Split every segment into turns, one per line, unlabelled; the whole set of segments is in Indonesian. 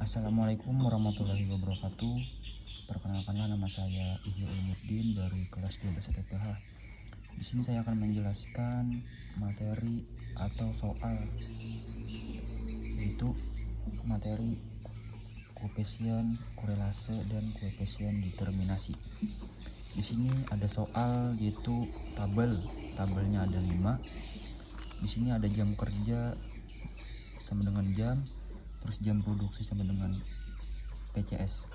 Assalamualaikum warahmatullahi wabarakatuh. Perkenalkanlah, nama saya Ihya Ulumuddin dari kelas 12 TPH. Di sini saya akan menjelaskan materi atau soal, yaitu materi koefisien korelase dan koefisien determinasi. Di sini ada soal yaitu tabelnya ada 5. Di sini ada jam kerja sama dengan jam, terus jam produksi sama dengan PCS.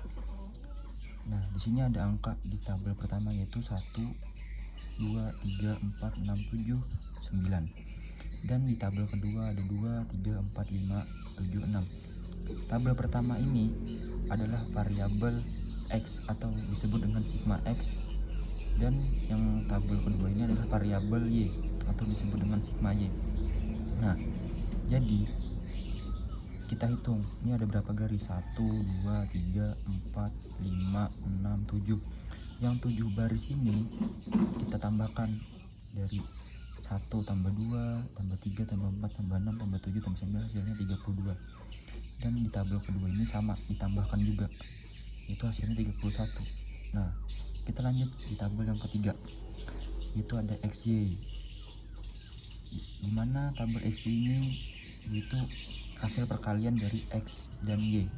Nah, di sini ada angka di tabel pertama yaitu 1, 2, 3, 4, 6, 7, 9. Dan di tabel kedua ada 2, 3, 4, 5, 7, 6. Tabel pertama ini adalah variabel X atau disebut dengan sigma X, dan yang tabel kedua ini adalah variabel Y atau disebut dengan sigma Y. Nah, jadi kita hitung, ini ada berapa garis? 1, 2, 3, 4, 5, 6, 7. Yang 7 baris ini kita tambahkan dari 1 tambah 2 tambah 3 tambah 4 tambah 6 tambah 7 tambah 9, hasilnya 32. Dan di tabel kedua ini sama, ditambahkan juga, itu hasilnya 31. Nah, kita lanjut di tabel yang ketiga, itu ada XY, dimana tabel XY ini yaitu hasil perkalian dari X dan Y.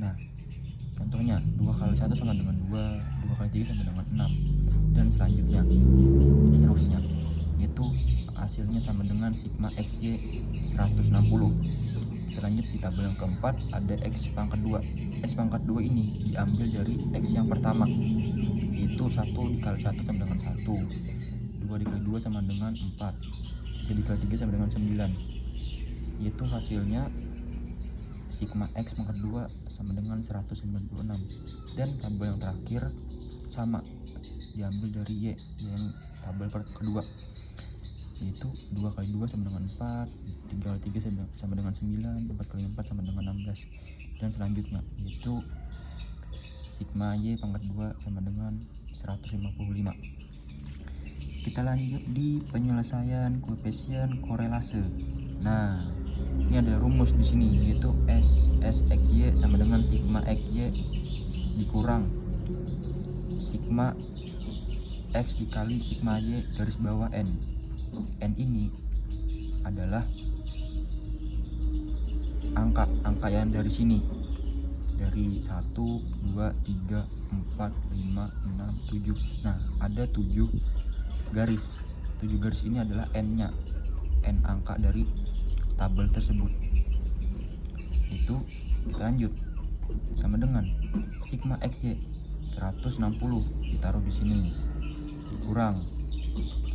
Nah, contohnya 2 kali 1 sama dengan 2, 2 kali 3 sama dengan 6, dan selanjutnya terusnya, yaitu hasilnya sama dengan sigma XY 160. Kita lanjut di tabel yang keempat, ada X pangkat 2. X pangkat 2 ini diambil dari X yang pertama, yaitu 1 dikali 1 sama dengan 1, 2 dikali 2 sama dengan 4, 3 dikali 3 sama dengan 9, yaitu hasilnya sigma X pangkat 2 sama dengan 196. Dan tabel yang terakhir sama, diambil dari Y yang tabel kedua, yaitu 2 kali 2 sama dengan 4, 3 kali 3 sama dengan 9, 4 kali 4 sama dengan 16, dan selanjutnya yaitu sigma Y pangkat 2 sama dengan 155. Kita lanjut di penyelesaian koefisien korelase. Nah, ini ada rumus di sini, yaitu SXY sama dengan sigma XY dikurang sigma X dikali sigma Y garis bawah N. N ini adalah angka yang dari sini, dari 1, 2, 3, 4, 5, 6, 7. Nah, ada 7 garis. 7 garis ini adalah N-nya, N angka dari tabel tersebut. Itu kita lanjut sama dengan sigma XY 160 ditaruh di sini, dikurang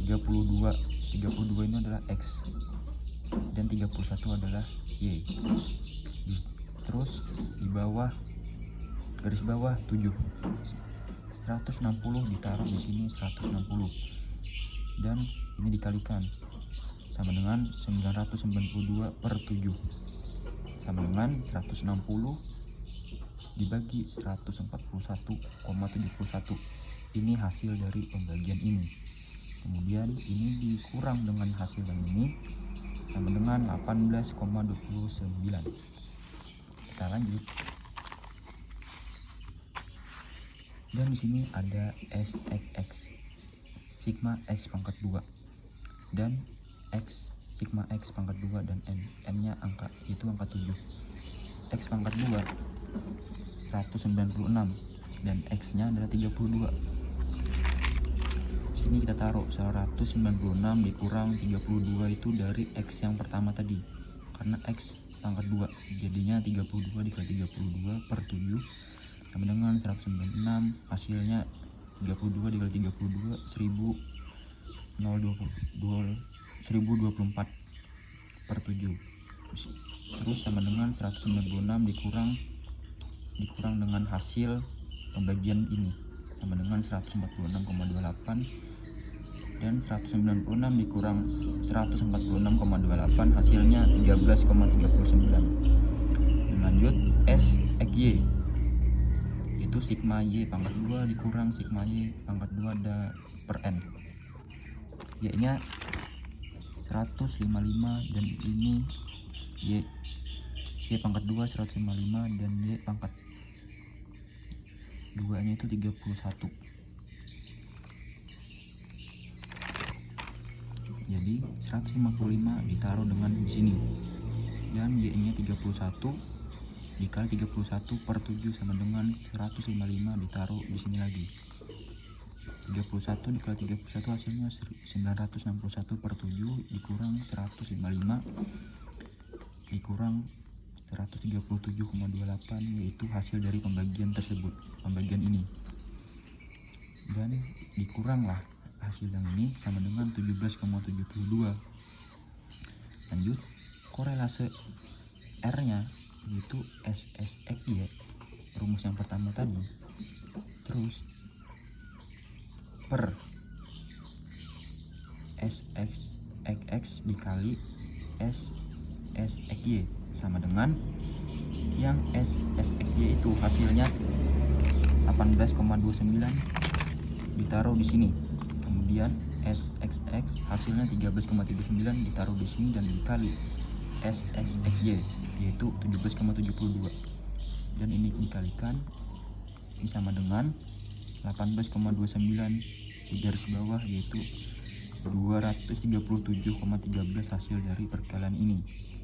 32. 32 ini adalah X dan 31 adalah Y. Terus di bawah, garis bawah 7, 160 ditaruh di sini, 160, dan ini dikalikan sama dengan 992 per 7 sama dengan 160 dibagi 141,71. Ini hasil dari pembagian ini. Kemudian ini dikurang dengan hasil yang ini sama dengan 18,29. Kita lanjut. Dan di sini ada SXX sigma X pangkat 2 dan X sigma X pangkat 2 dan N nya angka, itu angka 7. X pangkat 2 196 dan X nya adalah 32. Sini kita taruh 196 dikurang 32 itu dari X yang pertama tadi, karena X pangkat 2 jadinya 32 dikali 32 per 7 sama dengan 196. Hasilnya 32 dikali 32 1024 per 7. Terus sama dengan 196 dikurang dengan hasil pembagian ini sama dengan 146,28, dan 196 dikurang 146,28 hasilnya 13,39. Lanjut SXY, itu sigma Y pangkat 2 dikurang sigma Y pangkat 2 ada per N, Y nya 155 dan ini Y Y pangkat 2 155 dan Y pangkat 2 nya itu 31. Jadi 155 ditaruh dengan di sini, dan Y nya 31 dikali 31 per 7 sama dengan 155 ditaruh di sini lagi. 31 dikali 31 hasilnya 961 per 7 dikurang 155 dikurang 137,28, yaitu hasil dari pembagian tersebut, pembagian ini, dan dikuranglah hasil yang ini sama dengan 17,72. Lanjut, korelase R nya yaitu SSXY, rumus yang pertama tadi, terus per SXX dikali SSXY sama dengan yang SSXY itu hasilnya 18,29 ditaruh di sini, kemudian SXX hasilnya 13,39 ditaruh di sini dan dikali SSXY yaitu 17,72, dan ini dikalikan ini sama dengan 18,29 di garis bawah, yaitu 237,13 hasil dari perkalian ini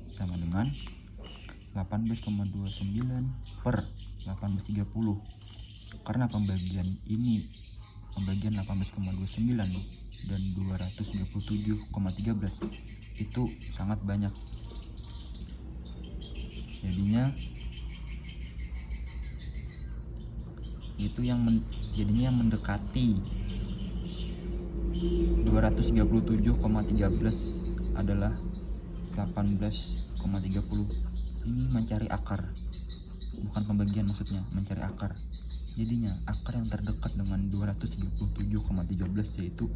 sama dengan 18,29 per 1830. Karena pembagian ini pembagian 18,29 dan 237,13 itu sangat banyak, jadinya itu yang jadinya mendekati 237,13 adalah 18,30. Ini mencari akar, bukan pembagian, maksudnya mencari akar. Jadinya akar yang terdekat dengan 237,13 yaitu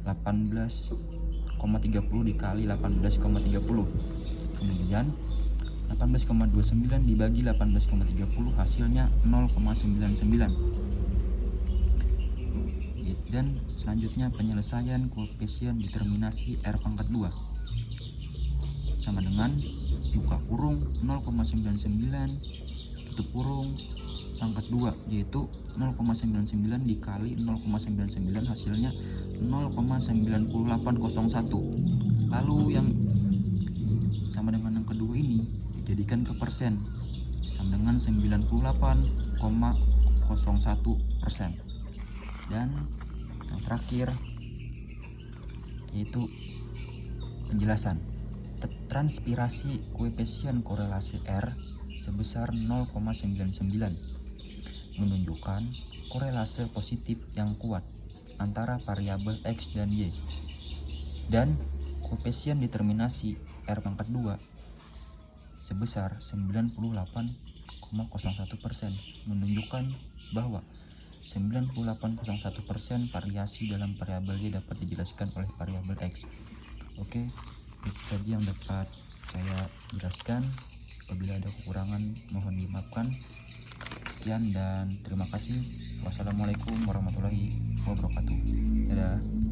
18,30 dikali 18,30. Kemudian 18,29 dibagi 18,30 hasilnya 0,99. Dan selanjutnya penyelesaian koefisien determinasi R pangkat 2 sama dengan buka kurung 0,99 tutup kurung pangkat 2 yaitu 0,99 dikali 0,99 hasilnya 0,9801. Lalu yang sama dengan yang kedua ini dijadikan ke persen sama dengan 98,01%. Dan yang terakhir yaitu penjelasan transpirasi koefisien korelasi R sebesar 0,99 menunjukkan korelase positif yang kuat antara variabel X dan Y, dan koefisien determinasi R pangkat 2 sebesar 98,01% menunjukkan bahwa 98,01% variasi dalam variabel Y dapat dijelaskan oleh variabel X. Oke, itu tadi yang dapat saya jelaskan. Apabila ada kekurangan mohon dimaafkan. Sekian dan terima kasih. Wassalamualaikum warahmatullahi wabarakatuh. Dadah.